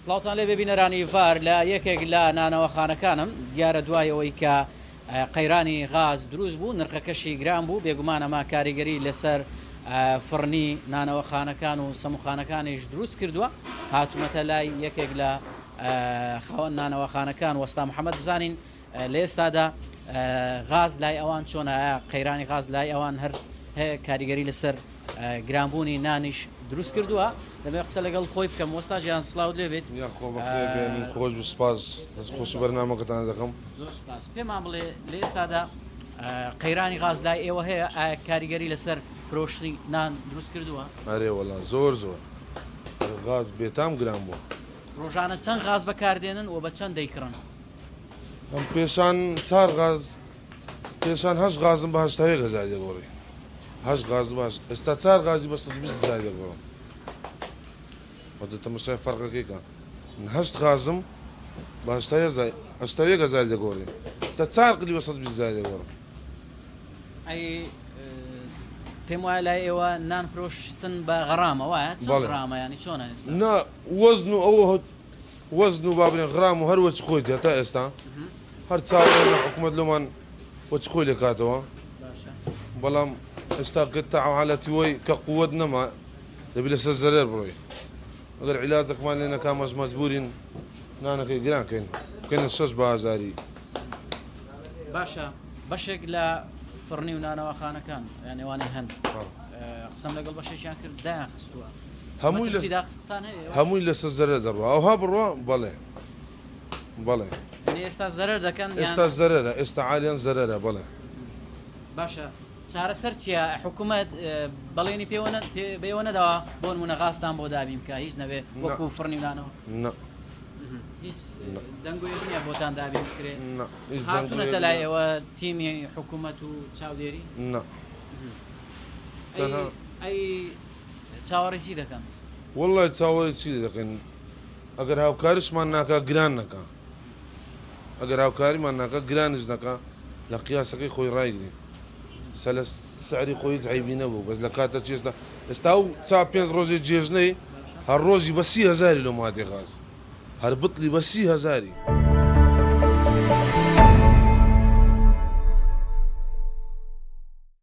سڵاوتان لێ ببینەرانی ڤار لە یەکێک لە نانەوەخانەکانم دیارە دوای ئەوەی کە قەیرانی غاز دروست بوو نرخەکەشی گران بوو بێگومان ئەمە کاریگەری لەسەر فڕنی نانەوەخانەکان و سەموخانەکانیش دروست کردووە هاتوومەتە لای یەکێک لە خاوەن نانەوەخانەکان وەستا محەممەد بزانین لە ئێستادا غاز لای ئەوان چۆنە قەیرانی غاز لای ئەوان هەر هەیە کاریگەری لەسەر گرانبوونی نانیش دروست کردووە دەبێت قسە لەگەڵ خۆی بکەم وەستا گیان سڵاو لێبێت خۆش سپاس خۆشی بەرنامەکەتان دەکەم سپاس پێمان بڵێ لە ئێستادا قەیرانی غاز لای ئێوە هەیە ئایا کاریگەری لەسەر فرۆشتی نان دروست کردووە؟ ئەرێ وەڵا زۆر غاز بێتام گران بوو ڕۆژانە چەند غاز بەکاردێنن و بە چەند دەیکڕن؟ ئەم پێشان چار غاز پێشان هەش غازم بە هەشتا هەیە هەزار دەگۆڕی هەش غاز باش ئێستا چار غازی بە 120,000 دەگۆڕم وەدە تەماشای فەرقەکەیکە هەشت غازم بە هەشتا هەزار دەگۆڕی ئێستا چار قلی بە 120,000 دەگۆڕم ئەی پێم وایە لای ئێوە نان فرۆشتن بە غەڕامە وایە چەند غەڕامە ینی چۆنە ئێستا؟ نا وەزن و ئەوە وەزن و بابنێن غرام و هەر وەچ خۆیت هەتا ئێستا هەر چاوەڕێ حکوومەت لەمان وەچ خۆی لێکاتەوە بەڵام ئێستا قطع حالەتی وەی کە قووەت نەما دەبێت لەسەر زەرێر بڕۆی ئەگەر عیلاجێکمان لێ نەکا مەش مەجبورین نانەکەی گرانکەین بکەینە 6 بە هەزاری باشە بەشێک لە فڕنی و نانەوەخانەکان یان ئێوانەی هەن قسەم لەگەڵ بەشێکیان کرد داخستووە هەمووی لەسەر زەرێر دەڕوە ئەوها بڕوە بەڵێ ئێستا زەرەر دەکەن ئێستا زەرەرە ئێستا عالیان زەرەرە بەڵێ باشە چارەسەر چییە حکوومەت بەڵێنی پێوە نەداوە بۆ نمونە غاستان بۆ دابین بکە هیچ نەبێ وەکو فڕنی نانەوە هیچ دەنگۆی نییە بۆتان دابین بکرێت هاتوونەتە لای ئێوە تیمی حکوومەت و چاودێری ئەی چاوەڕێسی دەکەن وڵی چاوەڕی چی دەکەین ئەگەر هاوکاریشمان ناکە گران نەکە ئەگەر هاوکاریمان ناکە گرانش نەکە لە قیاسەکەی خۆی ڕایگرین سەلە سعری خۆی عیبی نەبوو بەس لە کاتە چێستا ئێستا و چا 5 ڕۆژی جێژنەی هەر ڕۆژی بە 30,000 لۆماتی غاز هەر بتلی بە 30,000